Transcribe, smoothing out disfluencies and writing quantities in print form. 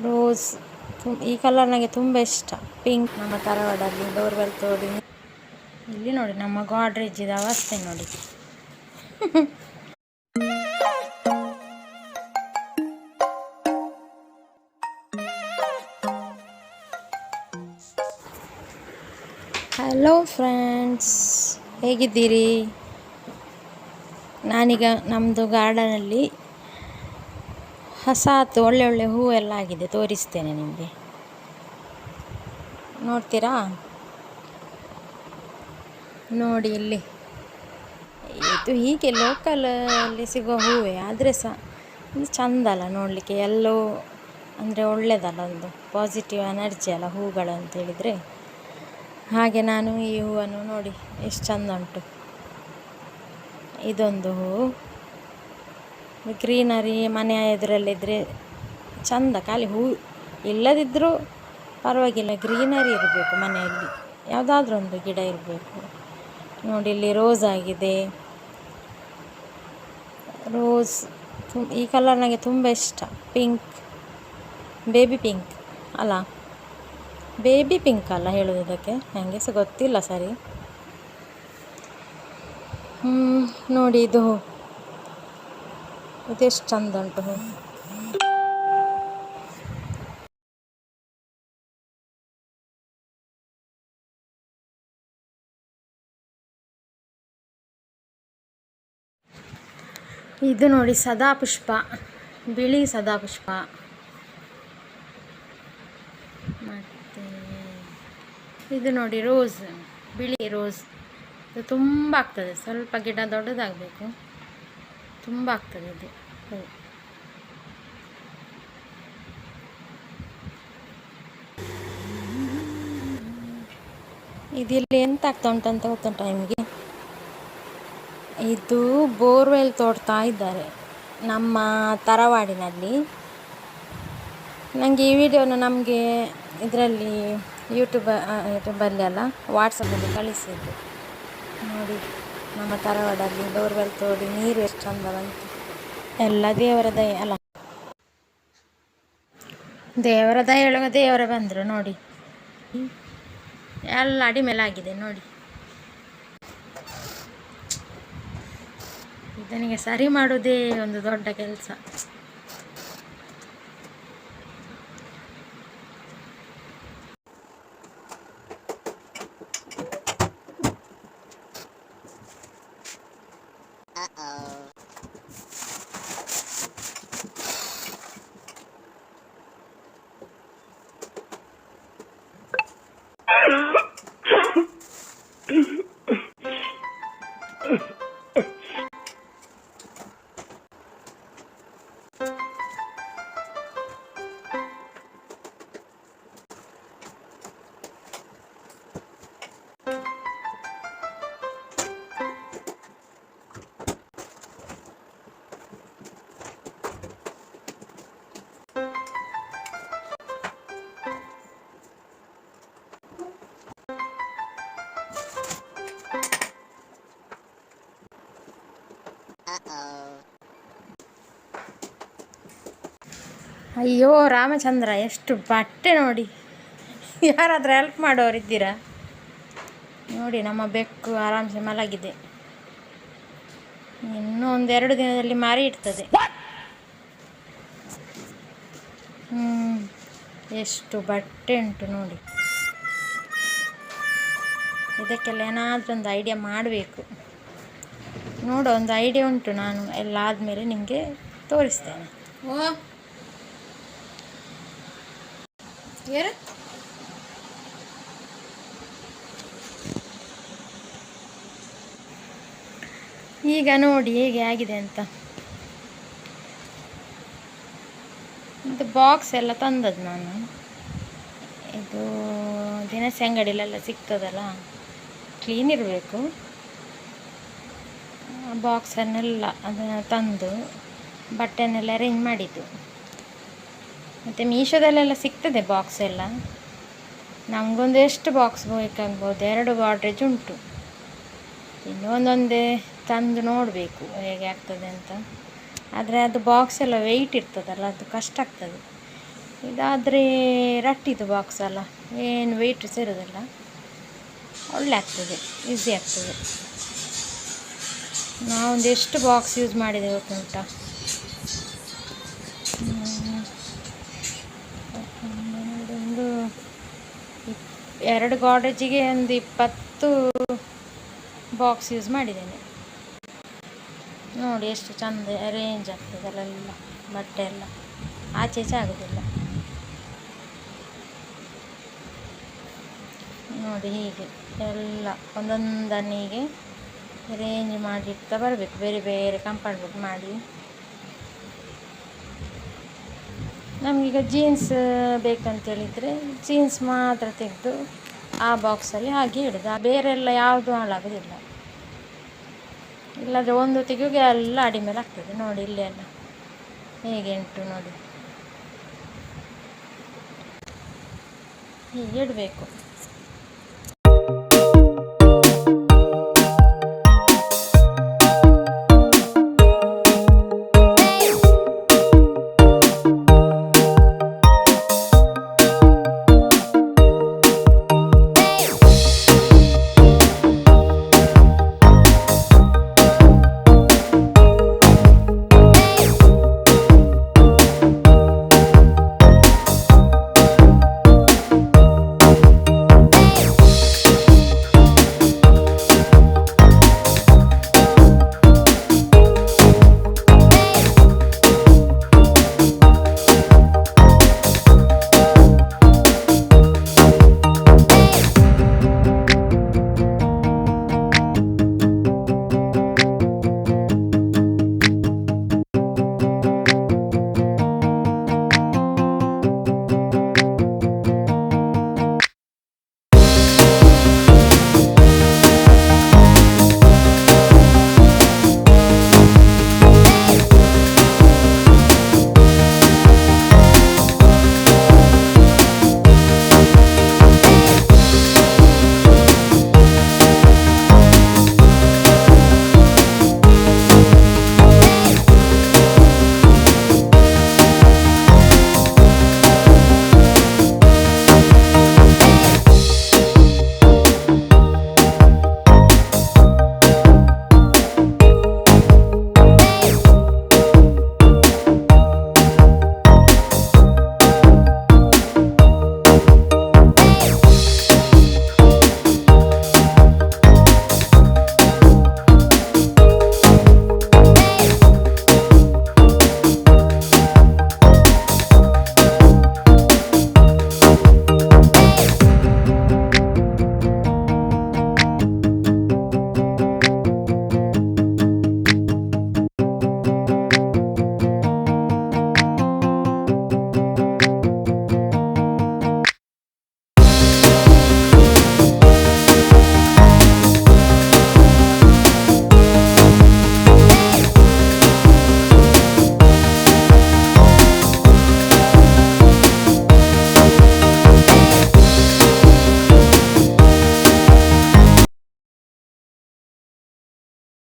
Rose ಈ colour ನನಗೆ ತುಂಬ ಇಷ್ಟ. ಪಿಂಕ್. ನಮ್ಮ ತರವಾಡಲ್ಲಿ ಡೋರ್ವೆಲ್ ತೋಡಿ ಇಲ್ಲಿ ನೋಡಿ ನಮ್ಮ ಗಾಡ್ರೇಜಿದ ಅವಸ್ಥೆ ನೋಡಿ. ಹಲೋ ಫ್ರೆಂಡ್ಸ್, ಹೇಗಿದ್ದೀರಿ? ನಾನೀಗ ನಮ್ಮದು ಗಾರ್ಡನಲ್ಲಿ ಹೊಸತು ಒಳ್ಳೆ ಹೂವೆಲ್ಲ ಆಗಿದೆ, ತೋರಿಸ್ತೇನೆ ನಿಮಗೆ. ನೋಡ್ತೀರಾ? ನೋಡಿ ಇಲ್ಲಿ, ಇದು ಹೀಗೆ ಲೋಕಲಲ್ಲಿ ಸಿಗುವ ಹೂವೇ, ಆದರೆ ಸಹ ಇದು ಚಂದ ಅಲ್ಲ ನೋಡಲಿಕ್ಕೆ. ಎಲ್ಲೋ ಅಂದರೆ ಒಳ್ಳೆಯದಲ್ಲ, ಒಂದು ಪಾಸಿಟಿವ್ ಎನರ್ಜಿ ಅಲ್ಲ ಹೂಗಳು ಅಂತ ಹೇಳಿದರೆ. ಹಾಗೆ ನಾನು ಈ ಹೂವನ್ನು ನೋಡಿ ಎಷ್ಟು ಚಂದ ಉಂಟು. ಇದೊಂದು ಹೂವು ಗ್ರೀನರಿ ಮನೆಯ ಎದುರಲ್ಲಿದ್ದರೆ ಚಂದ. ಖಾಲಿ ಹೂ ಇಲ್ಲದಿದ್ದರೂ ಪರವಾಗಿಲ್ಲ, ಗ್ರೀನರಿ ಇರಬೇಕು ಮನೆಯಲ್ಲಿ, ಯಾವುದಾದ್ರೂ ಒಂದು ಗಿಡ ಇರಬೇಕು. ನೋಡಿ ಇಲ್ಲಿ ರೋಸ್ ಆಗಿದೆ. ರೋಸ್ ಈ ಕಲರ್ ನನಗೆ ತುಂಬ ಇಷ್ಟ. ಪಿಂಕ್, ಬೇಬಿ ಪಿಂಕ್ ಅಲ್ಲ, ಬೇಬಿ ಪಿಂಕ್ ಅಲ್ಲ ಹೇಳೋದು ಇದಕ್ಕೆ, ನನಗೆ ಸಹ ಗೊತ್ತಿಲ್ಲ ಸರಿ. ನೋಡಿ ಇದು ಇದೆಷ್ಟು ಚಂದ ಉಂಟು ಹೂ. ಇದು ನೋಡಿ ಸದಾಪುಷ್ಪ, ಬಿಳಿ ಸದಾಪುಷ್ಪ. ಮತ್ತು ಇದು ನೋಡಿ ರೋಸ್, ಬಿಳಿ ರೋಸ್. ಇದು ತುಂಬ ಆಗ್ತದೆ, ಸ್ವಲ್ಪ ಗಿಡ ದೊಡ್ಡದಾಗಬೇಕು, ತುಂಬ ಆಗ್ತದೆ ಇದು ಹೂ. ಇದಿಲ್ಲಿ ಎಂತ ಆಗ್ತಾ ಉಂಟಂತ ಗೊತ್ತುಂಟ ನಿಮಗೆ? ಇದು ಬೋರ್ವೆಲ್ ತೋಡ್ತಾ ಇದ್ದಾರೆ ನಮ್ಮ ತರವಾಡಿನಲ್ಲಿ. ನನಗೆ ಈ ವಿಡಿಯೋನ ನಮಗೆ ಇದರಲ್ಲಿ ಯೂಟ್ಯೂಬಲ್ಲಿ ಅಲ್ಲ, ವಾಟ್ಸಪ್ಪಲ್ಲಿ ಕಳಿಸಿದ್ದು. ನೋಡಿ ನಮ್ಮ ತರವಾಡಲ್ಲಿ ಬೋರ್ವೆಲ್ ತೋಡಿ ನೀರು ಎಷ್ಟು ಚಂದ ಬಂತು. ಎಲ್ಲ ದೇವರ ದಯೆ ಅಲ್ಲ, ದೇವರ ದಯೆ ಹೇಳುವ ದೇವರ ಬಂದರು. ನೋಡಿ ಎಲ್ಲ ಅಡಿಮೇಲಾಗಿದೆ ನೋಡಿ. ಇದನಿಗೆ ಸರಿ ಮಾಡೋದೇ ಒಂದು ದೊಡ್ಡ ಕೆಲಸ. ಅಯ್ಯೋ ರಾಮಚಂದ್ರ, ಎಷ್ಟು ಬಟ್ಟೆ ನೋಡಿ. ಯಾರಾದರೂ ಹೆಲ್ಪ್ ಮಾಡೋರಿದ್ದೀರಾ? ನೋಡಿ ನಮ್ಮ ಬೆಕ್ಕು ಆರಾಮ್ಸೆ ಮಲಗಿದೆ. ಇನ್ನೂ 1-2 ದಿನದಲ್ಲಿ ಮಾರಿ ಇಡ್ತದೆ. ಎಷ್ಟು ಬಟ್ಟೆ ಉಂಟು ನೋಡಿ. ಇದಕ್ಕೆಲ್ಲ ಏನಾದರೂ ಒಂದು ಐಡಿಯಾ ಮಾಡಬೇಕು. ನೋಡೋ ಒಂದು ಐಡಿಯಾ ಉಂಟು, ನಾನು ಎಲ್ಲ ಆದಮೇಲೆ ನಿಮಗೆ ತೋರಿಸ್ತೇನೆ. ಈಗ ನೋಡಿ ಹೇಗೆ ಆಗಿದೆ ಅಂತ. ಇದು ಬಾಕ್ಸ್ ಎಲ್ಲ ತಂದದ್ದು ನಾನು. ಇದು ದಿನಸಿ ಅಂಗಡಿಲೆಲ್ಲ ಸಿಗ್ತದಲ್ಲ, ಕ್ಲೀನ್ ಇರಬೇಕು. ಬಾಕ್ಸನ್ನೆಲ್ಲ ಅದನ್ನು ತಂದು ಬಟ್ಟೆನೆಲ್ಲ ಅರೇಂಜ್ ಮಾಡಿದ್ದು. ಮತ್ತು ಮೀಶೋದಲ್ಲೆಲ್ಲ ಸಿಗ್ತದೆ ಬಾಕ್ಸ್ ಎಲ್ಲ. ನಮಗೊಂದು ಎಷ್ಟು ಬಾಕ್ಸ್ ಬೇಕಾಗ್ಬೋದು, 2 ಗಾಡ್ರೇಜ್ ಉಂಟು. ಇನ್ನೂ ಒಂದೊಂದೇ ತಂದು ನೋಡಬೇಕು ಹೇಗೆ ಆಗ್ತದೆ ಅಂತ. ಆದರೆ ಅದು ಬಾಕ್ಸ್ ಎಲ್ಲ ವೆಯ್ಟ್ ಇರ್ತದಲ್ಲ, ಅದು ಕಷ್ಟ ಆಗ್ತದೆ. ಇದಾದರೆ ರಟ್ಟಿದು ಬಾಕ್ಸ್ ಅಲ್ಲ, ಏನು ವೆಯ್ಟ್ ಸೇರೋದಿಲ್ಲ, ಒಳ್ಳೆ ಆಗ್ತದೆ, ಈಸಿ ಆಗ್ತದೆ. ನಾವೊಂದು ಎಷ್ಟು ಬಾಕ್ಸ್ ಯೂಸ್ ಮಾಡಿದೆ ಗೊತ್ತುಂಟಾ? ಒಂದು 2 ಗಾಡ್ರೇಜಿಗೆ ಒಂದು 20 ಬಾಕ್ಸ್ ಯೂಸ್ ಮಾಡಿದ್ದೇನೆ. ನೋಡಿ ಎಷ್ಟು ಚಂದ ಅರೇಂಜ್ ಆಗ್ತದೆ ಅಲ್ಲೆಲ್ಲ, ಬಟ್ಟೆ ಎಲ್ಲ ಆಚೆ ಈಚೆ ಆಗೋದಿಲ್ಲ. ನೋಡಿ ಹೀಗೆ ಎಲ್ಲ ಒಂದೊಂದನಿಗೆ ಅರೇಂಜ್ ಮಾಡಿಡ್ತಾ ಬರಬೇಕು, ಬೇರೆ ಬೇರೆ ಕಂಪಾರ್ಟ್ಮೆಂಟ್ ಮಾಡಿ. ನಮಗೀಗ ಜೀನ್ಸ್ ಬೇಕಂತೇಳಿದರೆ ಜೀನ್ಸ್ ಮಾತ್ರ ತೆಗೆದು ಆ ಬಾಕ್ಸಲ್ಲಿ ಹಾಗೆ ಇಡೋದು, ಬೇರೆಲ್ಲ ಯಾವುದು ಹಾಳಾಗೋದಿಲ್ಲ. ಇಲ್ಲಾಂದರೆ ಒಂದು ತೆಗೆಯೋಗೆ ಎಲ್ಲ ಅಡಿ ಮೇಲೆ ಆಗ್ತದೆ. ನೋಡಿ ಇಲ್ಲಿ ಎಲ್ಲ ಹೇಗೆ ಉಂಟು ನೋಡಿ, ಹೀಗೆ ಇಡಬೇಕು.